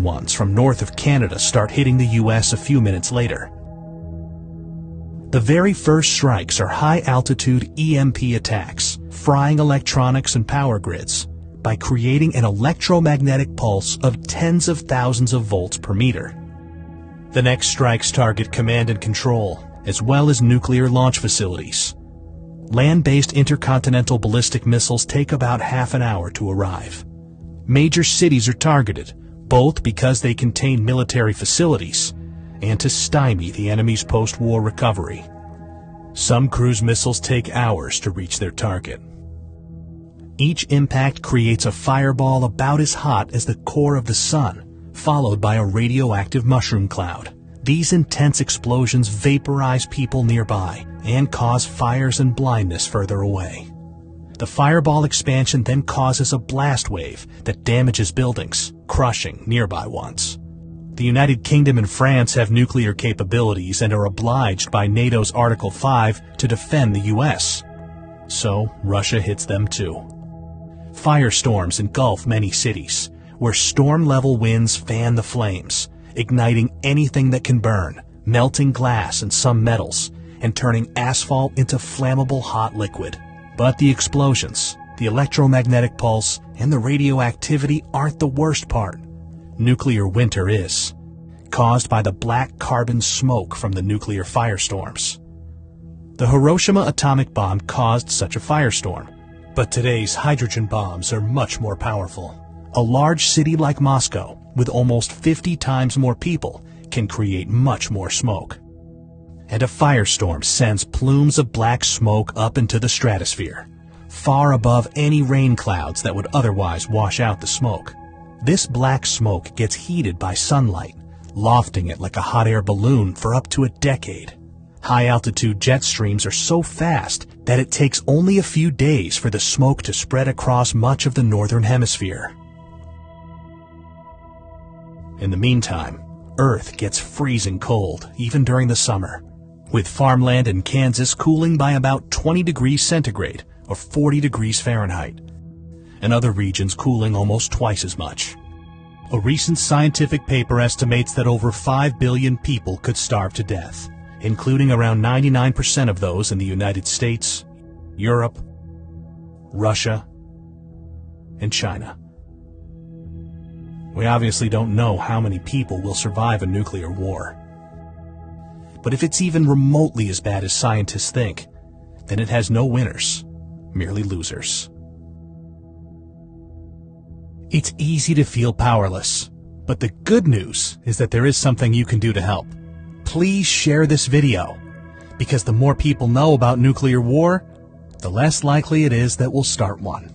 ones from north of Canada start hitting the US a few minutes later. The very first strikes are high-altitude EMP attacks, frying electronics and power grids by creating an electromagnetic pulse of tens of thousands of volts per meter. The next strikes target command and control, as well as nuclear launch facilities. Land-based intercontinental ballistic missiles take about half an hour to arrive. Major cities are targeted, both because they contain military facilities and to stymie the enemy's post-war recovery. Some cruise missiles take hours to reach their target. Each impact creates a fireball about as hot as the core of the sun, followed by a radioactive mushroom cloud. These intense explosions vaporize people nearby and cause fires and blindness further away. The fireball expansion then causes a blast wave that damages buildings, crushing nearby ones. The United Kingdom and France have nuclear capabilities and are obliged by NATO's Article 5 to defend the US. So Russia hits them too. Firestorms engulf many cities, where storm-level winds fan the flames, igniting anything that can burn, melting glass and some metals, and turning asphalt into flammable hot liquid. But the explosions, the electromagnetic pulse, and the radioactivity aren't the worst part. Nuclear winter is, caused by the black carbon smoke from the nuclear firestorms. The Hiroshima atomic bomb caused such a firestorm, but today's hydrogen bombs are much more powerful. A large city like Moscow, with almost 50 times more people, can create much more smoke. And a firestorm sends plumes of black smoke up into the stratosphere, far above any rain clouds that would otherwise wash out the smoke. This black smoke gets heated by sunlight, lofting it like a hot air balloon for up to a decade. High-altitude jet streams are so fast that it takes only a few days for the smoke to spread across much of the northern hemisphere. In the meantime, Earth gets freezing cold, even during the summer, with farmland in Kansas cooling by about 20 degrees centigrade or 40 degrees Fahrenheit, and other regions cooling almost twice as much. A recent scientific paper estimates that over 5 billion people could starve to death, including around 99% of those in the United States, Europe, Russia, and China. We obviously don't know how many people will survive a nuclear war. But if it's even remotely as bad as scientists think, then it has no winners, merely losers. It's easy to feel powerless, but the good news is that there is something you can do to help. Please share this video, because the more people know about nuclear war, the less likely it is that we'll start one.